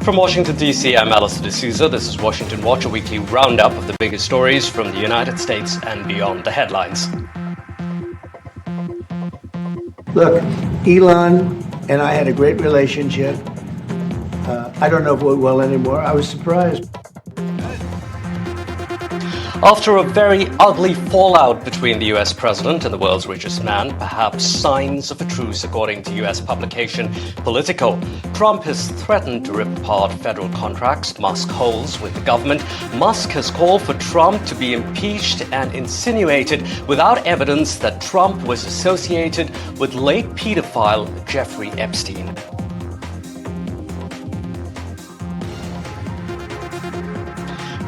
From Washington, D.C., I'm Allister D'Souza. This is Washington Watch, a weekly roundup of the biggest stories from the United States and beyond the headlines. Look, Elon and I had a great relationship. I don't know if we're well anymore. I was surprised. After a very ugly fallout between the US president and the world's richest man, perhaps signs of a truce according to US publication Politico, Trump has threatened to rip apart federal contracts Musk holds with the government. Musk has called for Trump to be impeached and insinuated without evidence that Trump was associated with late pedophile Jeffrey Epstein.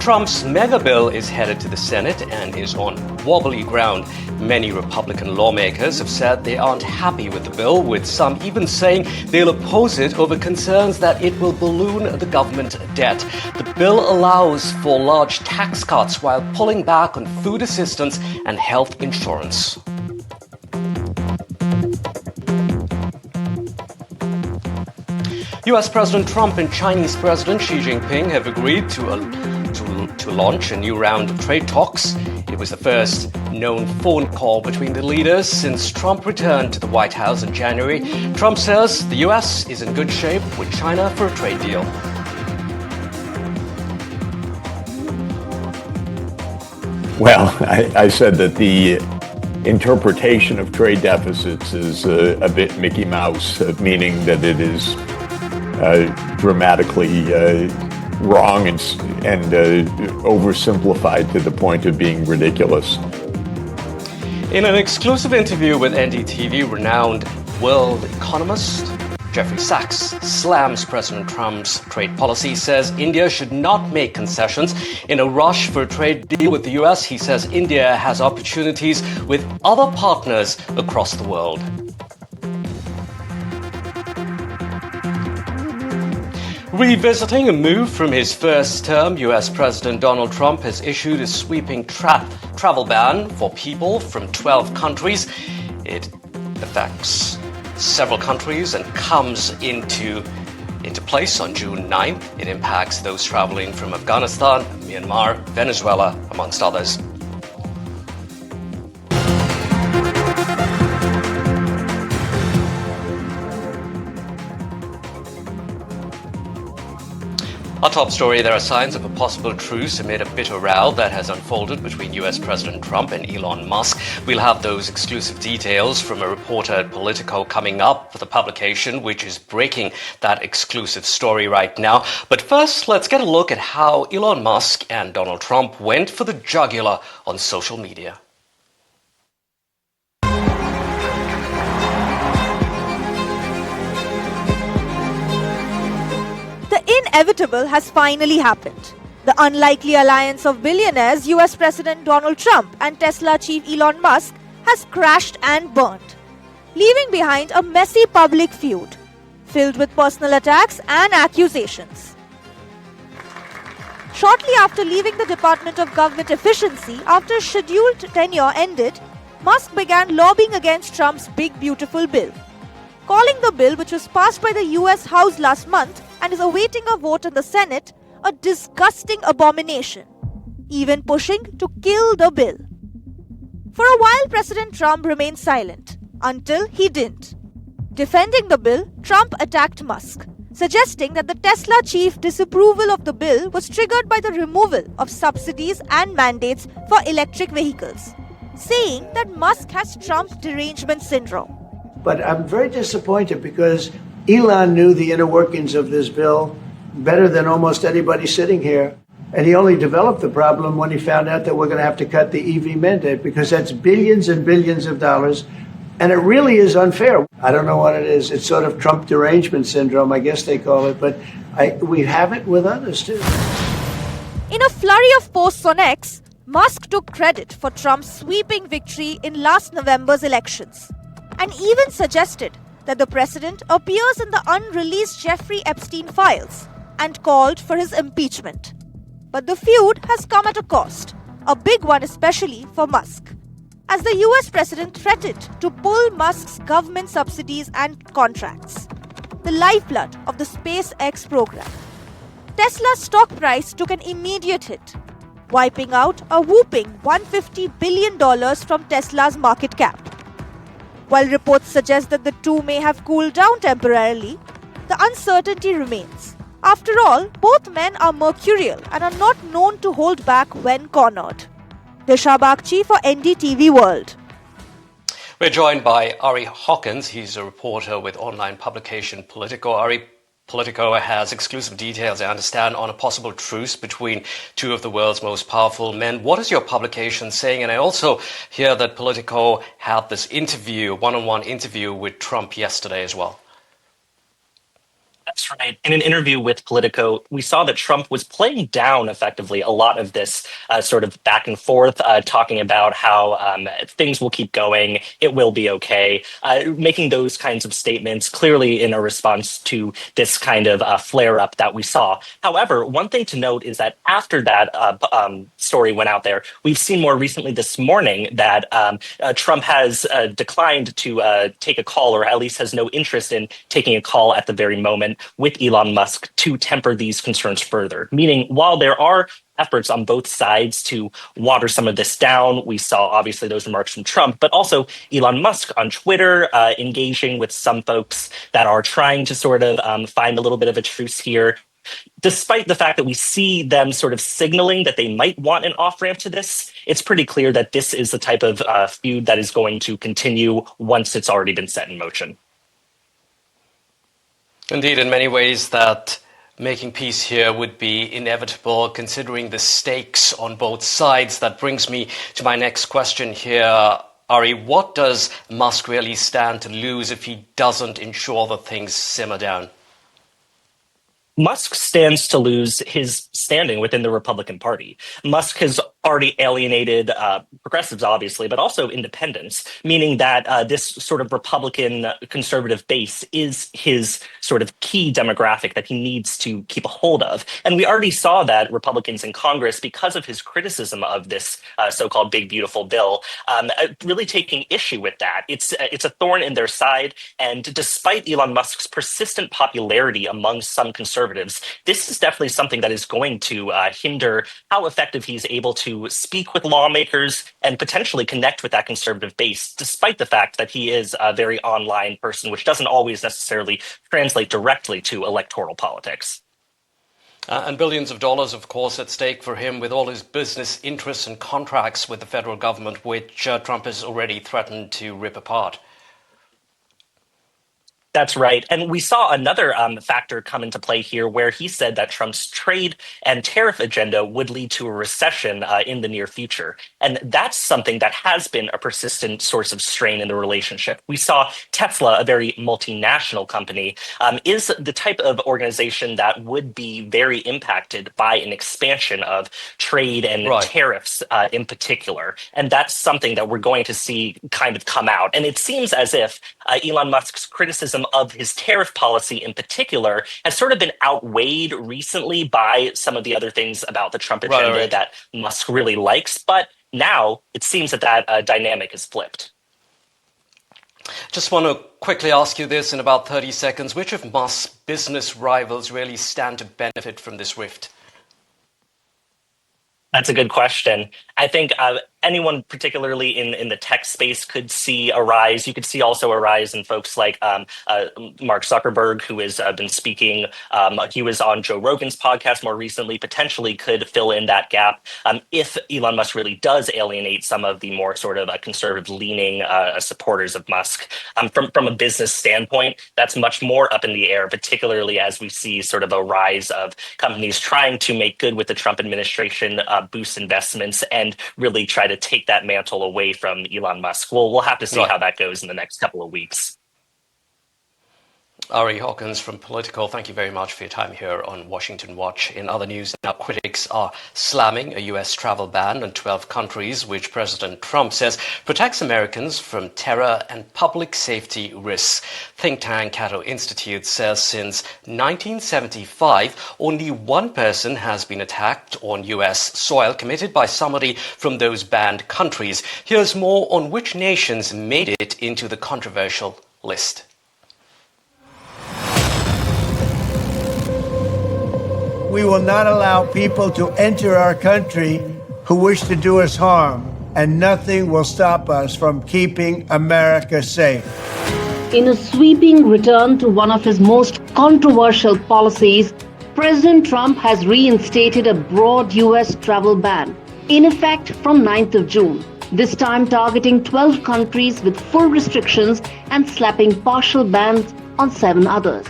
Trump's mega bill is headed to the Senate and is on wobbly ground. Many Republican lawmakers have said they aren't happy with the bill, with some even saying they'll oppose it over concerns that it will balloon the government debt. The bill allows for large tax cuts while pulling back on food assistance and health insurance. US President Trump and Chinese President Xi Jinping have agreed to launch a new round of trade talks. It was the first known phone call between the leaders since Trump returned to the White House in January. Trump says the US is in good shape with China for a trade deal. Well, I said that the interpretation of trade deficits is a bit Mickey Mouse, meaning that it is dramatically wrong and oversimplified to the point of being ridiculous. In an exclusive interview with NDTV, renowned world economist Sachs slams President Trump's trade policy, says India should not make concessions in a rush for a trade deal with the US. He says India has opportunities with other partners across the world. Revisiting a move from his first term, US President Donald Trump has issued a sweeping travel ban for people from 12 countries. It affects several countries and comes into place on June 9th. It impacts those traveling from Afghanistan, Myanmar, Venezuela, amongst others. Our top story, there are signs of a possible truce amid a bitter row that has unfolded between US President Trump and Elon Musk. We'll have those exclusive details from a reporter at Politico coming up for the publication, which is breaking that exclusive story right now. But first, let's get a look at how Elon Musk and Donald Trump went for the jugular on social media. The inevitable has finally happened. The unlikely alliance of billionaires US President Donald Trump and Tesla chief Elon Musk has crashed and burned, leaving behind a messy public feud filled with personal attacks and accusations. Shortly after leaving the Department of Government Efficiency after a scheduled tenure ended, Musk began lobbying against Trump's Big Beautiful Bill, calling the bill, which was passed by the US House last month and is awaiting a vote in the Senate, a disgusting abomination, even pushing to kill the bill. For a while, President Trump remained silent, until he didn't. Defending the bill, Trump attacked Musk, suggesting that the Tesla chief's disapproval of the bill was triggered by the removal of subsidies and mandates for electric vehicles, saying that Musk has Trump derangement syndrome. But I'm very disappointed because Elon knew the inner workings of this bill better than almost anybody sitting here. And he only developed the problem when he found out that we're going to have to cut the EV mandate, because that's billions and billions of dollars. And it really is unfair. I don't know what it is. It's sort of Trump derangement syndrome, I guess they call it. But we have it with others, too. In a flurry of posts on X, Musk took credit for Trump's sweeping victory in last November's elections, and even suggested that the president appears in the unreleased Jeffrey Epstein files and called for his impeachment. But the feud has come at a cost, a big one especially for Musk, as the US president threatened to pull Musk's government subsidies and contracts, the lifeblood of the SpaceX program. Tesla's stock price took an immediate hit, wiping out a whopping $150 billion from Tesla's market cap. While reports suggest that the two may have cooled down temporarily, the uncertainty remains. After all, both men are mercurial and are not known to hold back when cornered. Disha Bagchi for NDTV World. We're joined by Ari Hawkins. He's a reporter with online publication Politico. Ari, Politico has exclusive details, I understand, on a possible truce between two of the world's most powerful men. What is your publication saying? And I also hear that Politico had this interview, one-on-one interview with Trump yesterday as well. That's right. In an interview with Politico, we saw that Trump was playing down effectively a lot of this sort of back and forth, talking about how things will keep going, it will be okay, making those kinds of statements clearly in a response to this kind of flare-up that we saw. However, one thing to note is that after that story went out there, we've seen more recently this morning that Trump has declined to take a call, or at least has no interest in taking a call at the very moment, with Elon Musk to temper these concerns further. Meaning, while there are efforts on both sides to water some of this down, we saw obviously those remarks from Trump, but also Elon Musk on Twitter engaging with some folks that are trying to sort of find a little bit of a truce here. Despite the fact that we see them sort of signaling that they might want an off-ramp to this, it's pretty clear that this is the type of feud that is going to continue once it's already been set in motion. Indeed, in many ways that making peace here would be inevitable considering the stakes on both sides. That brings me to my next question here. Ari, what does Musk really stand to lose if he doesn't ensure that things simmer down? Musk stands to lose his standing within the Republican Party. Musk has already alienated progressives, obviously, but also independents, meaning that this sort of Republican conservative base is his sort of key demographic that he needs to keep a hold of. And we already saw that Republicans in Congress, because of his criticism of this so-called big, beautiful bill, really taking issue with that. It's a thorn in their side. And despite Elon Musk's persistent popularity among some conservatives, this is definitely something that is going to hinder how effective he's able to speak with lawmakers and potentially connect with that conservative base, despite the fact that he is a very online person, which doesn't always necessarily translate directly to electoral politics. And billions of dollars, of course, at stake for him with all his business interests and contracts with the federal government, which Trump has already threatened to rip apart. That's right. And we saw another factor come into play here where he said that Trump's trade and tariff agenda would lead to a recession in the near future. And that's something that has been a persistent source of strain in the relationship. We saw Tesla, a very multinational company, is the type of organization that would be very impacted by an expansion of trade and tariffs in particular. And that's something that we're going to see kind of come out. And it seems as if Elon Musk's criticism of his tariff policy in particular has sort of been outweighed recently by some of the other things about the Trump agenda that Musk really likes. But now it seems that that dynamic is flipped. Just want to quickly ask you this in about 30 seconds. Which of Musk's business rivals really stand to benefit from this rift? That's a good question. I think anyone, particularly in the tech space, could see a rise. You could see also a rise in folks like Mark Zuckerberg, who has been speaking. He was on Joe Rogan's podcast more recently, potentially could fill in that gap if Elon Musk really does alienate some of the more sort of conservative-leaning supporters of Musk. From a business standpoint, that's much more up in the air, particularly as we see sort of a rise of companies trying to make good with the Trump administration, boost investments, and really try to take that mantle away from Elon Musk. We'll have to see how that goes in the next couple of weeks. Ari Hawkins from Politico, thank you very much for your time here on Washington Watch. In other news, now critics are slamming a US travel ban on 12 countries, which President Trump says protects Americans from terror and public safety risks. Think tank Cato Institute says since 1975, only one person has been attacked on US soil committed by somebody from those banned countries. Here's more on which nations made it into the controversial list. We will not allow people to enter our country who wish to do us harm, and nothing will stop us from keeping America safe. In a sweeping return to one of his most controversial policies, President Trump has reinstated a broad US travel ban, in effect from 9th of June, this time targeting 12 countries with full restrictions and slapping partial bans on 7 others.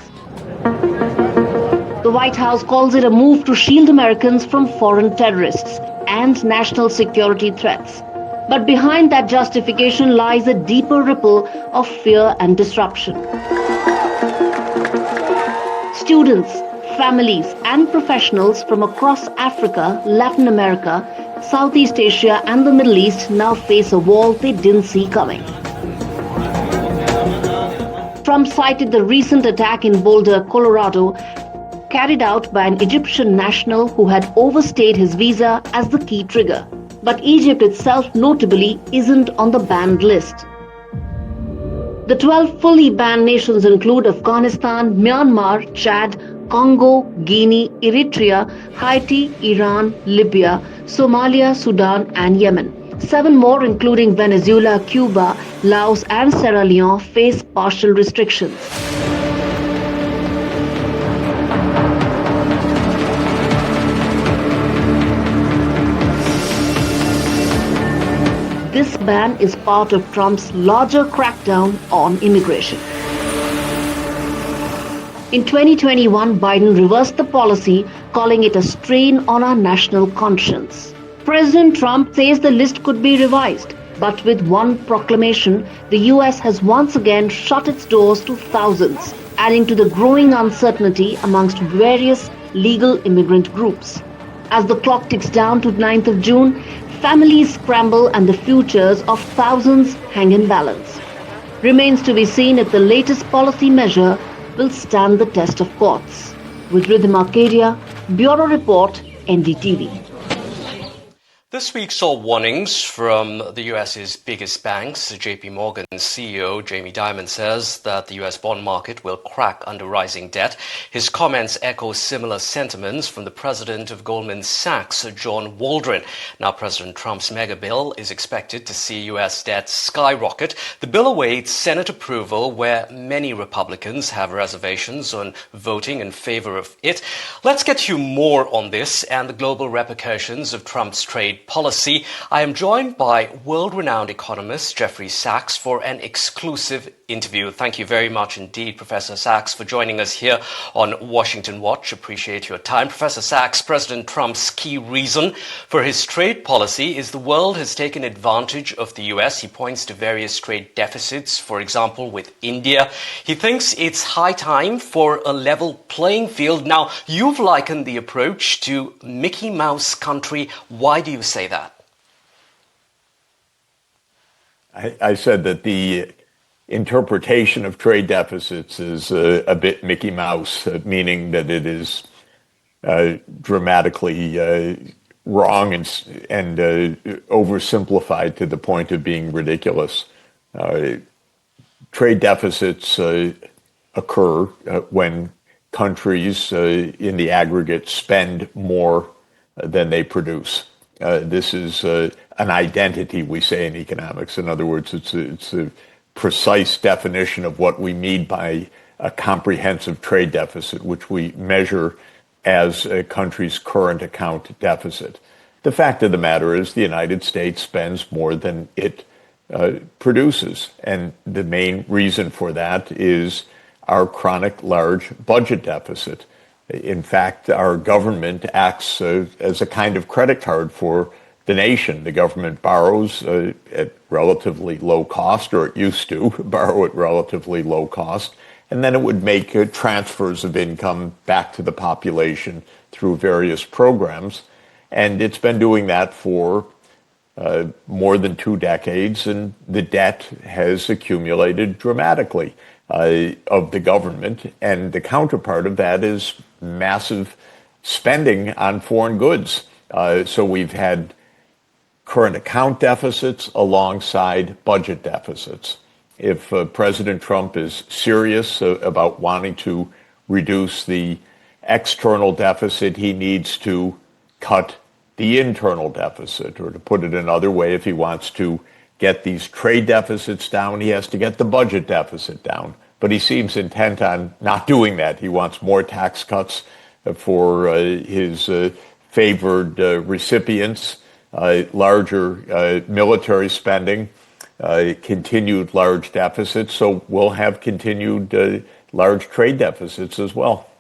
The White House calls it a move to shield Americans from foreign terrorists and national security threats. But behind that justification lies a deeper ripple of fear and disruption. Students, families, and professionals from across Africa, Latin America, Southeast Asia, and the Middle East now face a wall they didn't see coming. Trump cited the recent attack in Boulder, Colorado, carried out by an Egyptian national who had overstayed his visa as the key trigger. But Egypt itself, notably, isn't on the banned list. The 12 fully banned nations include Afghanistan, Myanmar, Chad, Congo, Guinea, Eritrea, Haiti, Iran, Libya, Somalia, Sudan, and Yemen. 7 more, including Venezuela, Cuba, Laos, and Sierra Leone, face partial restrictions. This ban is part of Trump's larger crackdown on immigration. In 2021, Biden reversed the policy, calling it a strain on our national conscience. President Trump says the list could be revised, but with one proclamation, the US has once again shut its doors to thousands, adding to the growing uncertainty amongst various legal immigrant groups. As the clock ticks down to 9th of June, families scramble and the futures of thousands hang in balance. Remains to be seen if the latest policy measure will stand the test of courts. With Rhythm Arcadia, Bureau Report, NDTV. This week saw warnings from the US's biggest banks. JP Morgan's CEO Jamie Dimon says that the US bond market will crack under rising debt. His comments echo similar sentiments from the president of Goldman Sachs, John Waldron. Now, President Trump's mega bill is expected to see US debt skyrocket. The bill awaits Senate approval, where many Republicans have reservations on voting in favor of it. Let's get you more on this and the global repercussions of Trump's trade policy. I am joined by world-renowned economist Jeffrey Sachs for an exclusive interview. Thank you very much indeed, Professor Sachs, for joining us here on Washington Watch. Appreciate your time. Professor Sachs, President Trump's key reason for his trade policy is the world has taken advantage of the US. He points to various trade deficits, for example, with India. He thinks it's high time for a level playing field. Now, you've likened the approach to Mickey Mouse country. Why do you say that? I said that the interpretation of trade deficits is a bit Mickey Mouse, meaning that it is dramatically wrong and oversimplified to the point of being ridiculous. Trade deficits occur when countries in the aggregate spend more than they produce. This is an identity, we say in economics. In other words, it's a precise definition of what we mean by a comprehensive trade deficit, which we measure as a country's current account deficit. The fact of the matter is the United States spends more than it produces. And the main reason for that is our chronic large budget deficit. In fact, our government acts as a kind of credit card for the nation. The government borrows at relatively low cost, or it used to borrow at relatively low cost, and then it would make transfers of income back to the population through various programs. And it's been doing that for more than 2 decades, and the debt has accumulated dramatically of the government. And the counterpart of that is massive spending on foreign goods. So we've had current account deficits alongside budget deficits. If President Trump is serious about wanting to reduce the external deficit, he needs to cut the internal deficit. Or to put it another way, if he wants to get these trade deficits down, he has to get the budget deficit down. But he seems intent on not doing that. He wants more tax cuts for his favored recipients, larger military spending, continued large deficits. So we'll have continued large trade deficits as well.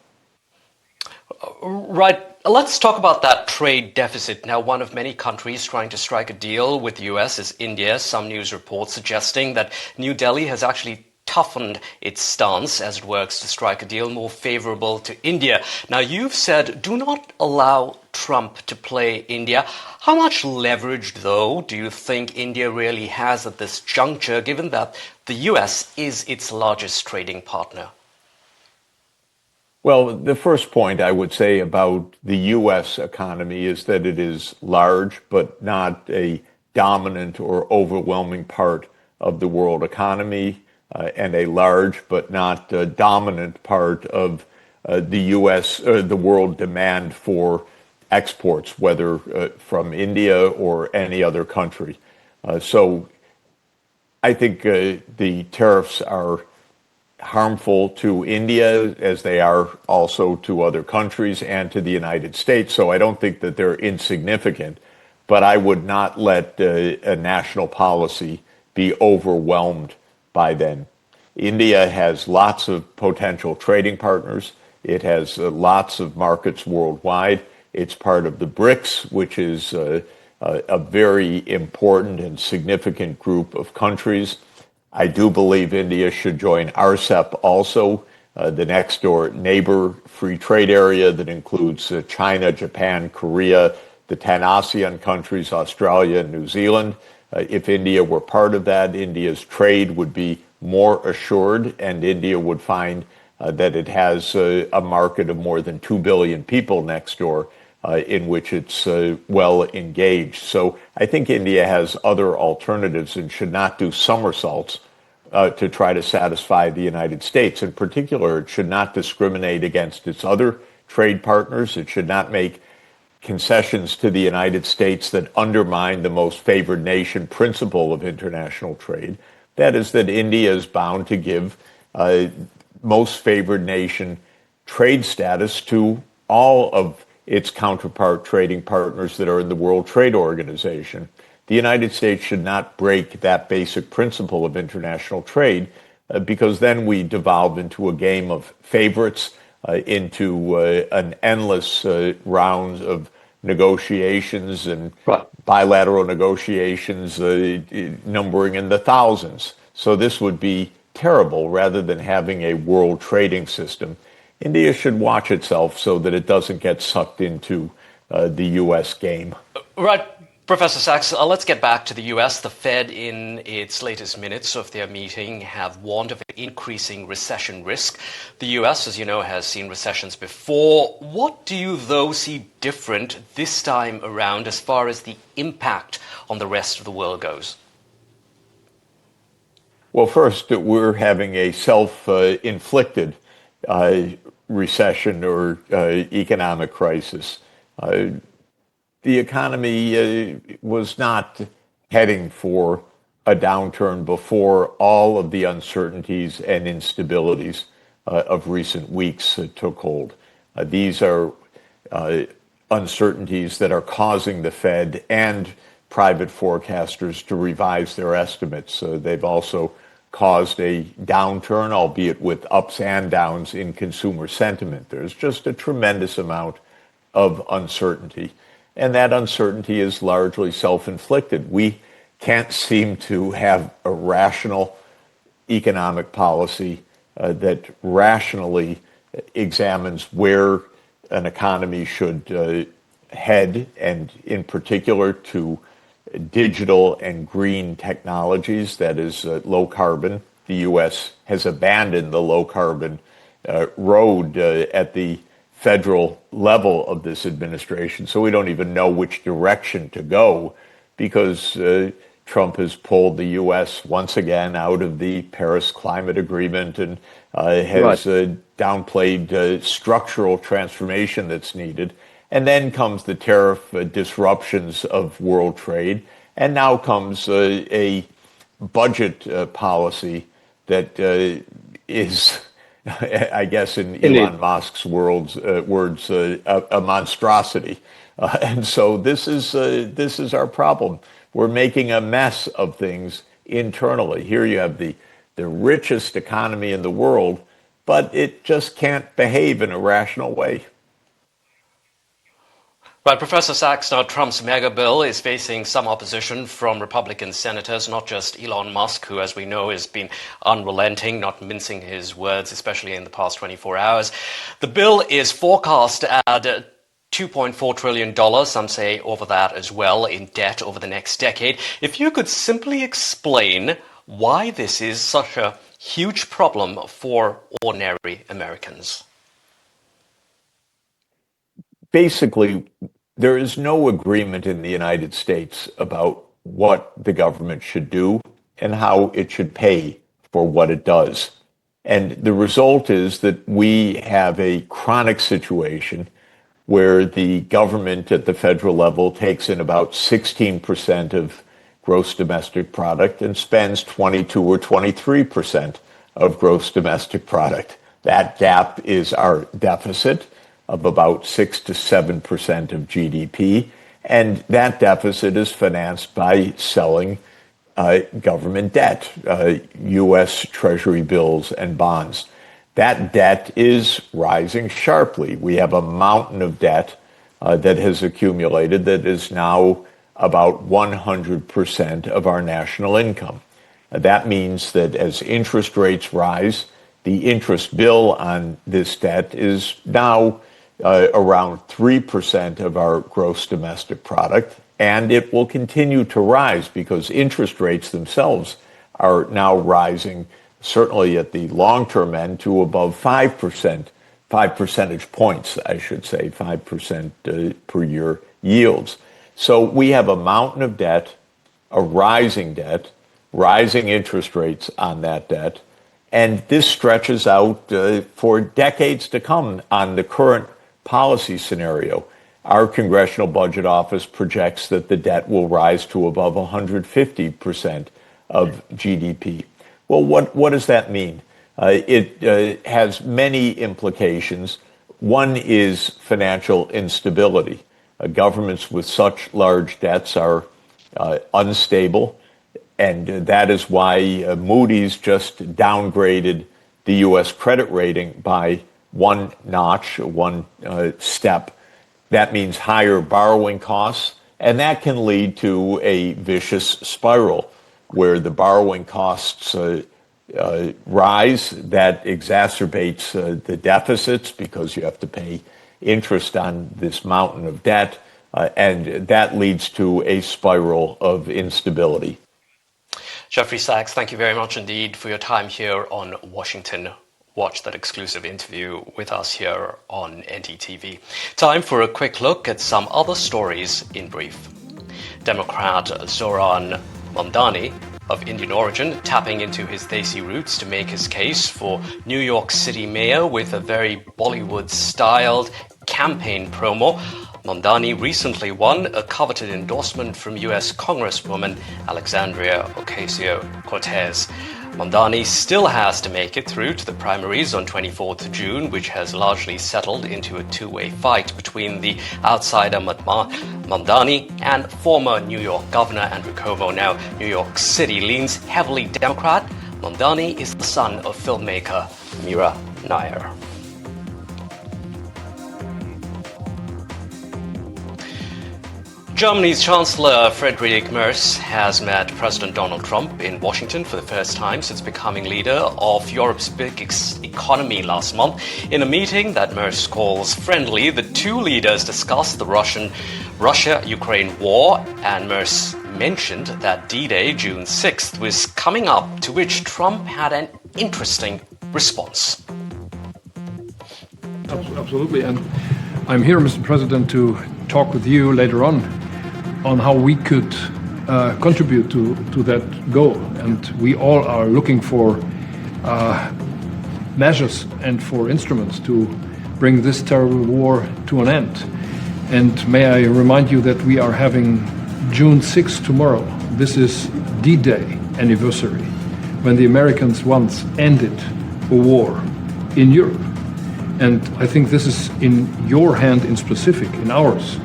Right. Let's talk about that trade deficit. Now, one of many countries trying to strike a deal with the US is India. Some news reports suggesting that New Delhi has actually toughened its stance as it works to strike a deal more favorable to India. Now, you've said do not allow Trump to play India. How much leverage, though, do you think India really has at this juncture, given that the US is its largest trading partner? Well, the first point I would say about the U.S. economy is that it is large, but not a dominant or overwhelming part of the world economy, and a large but not dominant part of the U.S. The world demand for exports, whether from India or any other country. So I think the tariffs are harmful to India as they are also to other countries and to the United States. So I don't think that they're insignificant, but I would not let a national policy be overwhelmed by them. India has lots of potential trading partners. It has lots of markets worldwide. It's part of the BRICS, which is a very important and significant group of countries. I do believe India should join RCEP also, the next door neighbor free trade area that includes China, Japan, Korea, the 10 ASEAN countries, Australia, and New Zealand. If India were part of that, India's trade would be more assured, and India would find that it has a market of more than 2 billion people next door in which it's well engaged. So I think India has other alternatives and should not do somersaults to try to satisfy the United States. In particular, it should not discriminate against its other trade partners. It should not make concessions to the United States that undermine the most favored nation principle of international trade. That is that India is bound to give most favored nation trade status to all of its counterpart trading partners that are in the World Trade Organization. The United States should not break that basic principle of international trade because then we devolve into a game of favorites, into an endless round of negotiations and bilateral negotiations numbering in the thousands. So this would be terrible rather than having a world trading system. India should watch itself so that it doesn't get sucked into the U.S. game. Right. Professor Sachs, let's get back to the US. The Fed, in its latest minutes of their meeting, have warned of an increasing recession risk. The US, as you know, has seen recessions before. What do you, though, see different this time around as far as the impact on the rest of the world goes? Well, first, we're having a self-inflicted recession or economic crisis. The economy was not heading for a downturn before all of the uncertainties and instabilities of recent weeks took hold. These are uncertainties that are causing the Fed and private forecasters to revise their estimates. They've also caused a downturn, albeit with ups and downs, in consumer sentiment. There's just a tremendous amount of uncertainty. And that uncertainty is largely self-inflicted. We can't seem to have a rational economic policy that rationally examines where an economy should head, and in particular to digital and green technologies, that is low carbon. The U.S. has abandoned the low carbon road at the federal level of this administration, so we don't even know which direction to go because Trump has pulled the U.S. once again out of the Paris Climate Agreement and has downplayed structural transformation that's needed. And then comes the tariff disruptions of world trade. And now comes a budget policy that is, I guess, in Elon Musk's words, a monstrosity. And so this is our problem. We're making a mess of things internally. Here you have the richest economy in the world, but it just can't behave in a rational way. Right, Professor Sachs, now Trump's mega bill is facing some opposition from Republican senators, not just Elon Musk, who, as we know, has been unrelenting, not mincing his words, especially in the past 24 hours. The bill is forecast at $2.4 trillion, some say over that as well, in debt over the next decade. If you could simply explain why this is such a huge problem for ordinary Americans. Basically, there is no agreement in the United States about what the government should do and how it should pay for what it does. And the result is that we have a chronic situation where the government at the federal level takes in about 16% of gross domestic product and spends 22 or 23% of gross domestic product. That gap is our deficit of about 6 to 7% of GDP, and that deficit is financed by selling government debt, U.S. Treasury bills and bonds. That debt is rising sharply. We have a mountain of debt that has accumulated that is now about 100% of our national income. That means that as interest rates rise, the interest bill on this debt is now around 3% of our gross domestic product, and it will continue to rise because interest rates themselves are now rising, certainly at the long-term end, to above 5%, 5 percentage points, I should say, 5% per year yields. So we have a mountain of debt, a rising debt, rising interest rates on that debt, and this stretches out for decades to come on the current policy scenario. Our Congressional Budget Office projects that the debt will rise to above 150% of GDP. Well, what does that mean? It has many implications. One is financial instability. Governments with such large debts are unstable, and that is why Moody's just downgraded the U.S. credit rating by one notch, one step. That means higher borrowing costs, and that can lead to a vicious spiral where the borrowing costs rise. That exacerbates the deficits because you have to pay interest on this mountain of debt, and that leads to a spiral of instability. Jeffrey Sachs, thank you very much indeed for your time here on Washington Watch, that exclusive interview with us here on NDTV. Time for a quick look at some other stories in brief. Democrat Zoran Mamdani, of Indian origin, tapping into his Desi roots to make his case for New York City mayor with a very Bollywood-styled campaign promo. Mamdani recently won a coveted endorsement from US Congresswoman Alexandria Ocasio-Cortez. Mamdani still has to make it through to the primaries on 24th June, which has largely settled into a two-way fight between the outsider Mamdani and former New York Governor Andrew Cuomo. Now, New York City leans heavily Democrat. Mamdani is the son of filmmaker Mira Nair. Germany's Chancellor Friedrich Merz has met President Donald Trump in Washington for the first time since becoming leader of Europe's biggest economy last month. In a meeting that Merz calls friendly, the two leaders discussed the Russia-Ukraine war, and Merz mentioned that D-Day, June 6th, was coming up, to which Trump had an interesting response. Absolutely, and I'm here, Mr. President, to talk with you later on how we could contribute to that goal. And we all are looking for measures and for instruments to bring this terrible war to an end. And may I remind you that we are having June 6th tomorrow. This is D-Day anniversary, when the Americans once ended a war in Europe. And I think this is in your hand in specific, in ours.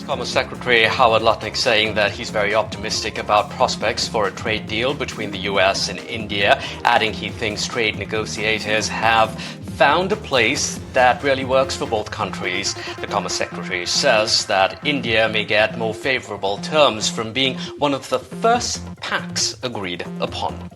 Commerce Secretary Howard Lutnick saying that he's very optimistic about prospects for a trade deal between the US and India, adding he thinks trade negotiators have found a place that really works for both countries. The Commerce Secretary says that India may get more favorable terms from being one of the first pacts agreed upon.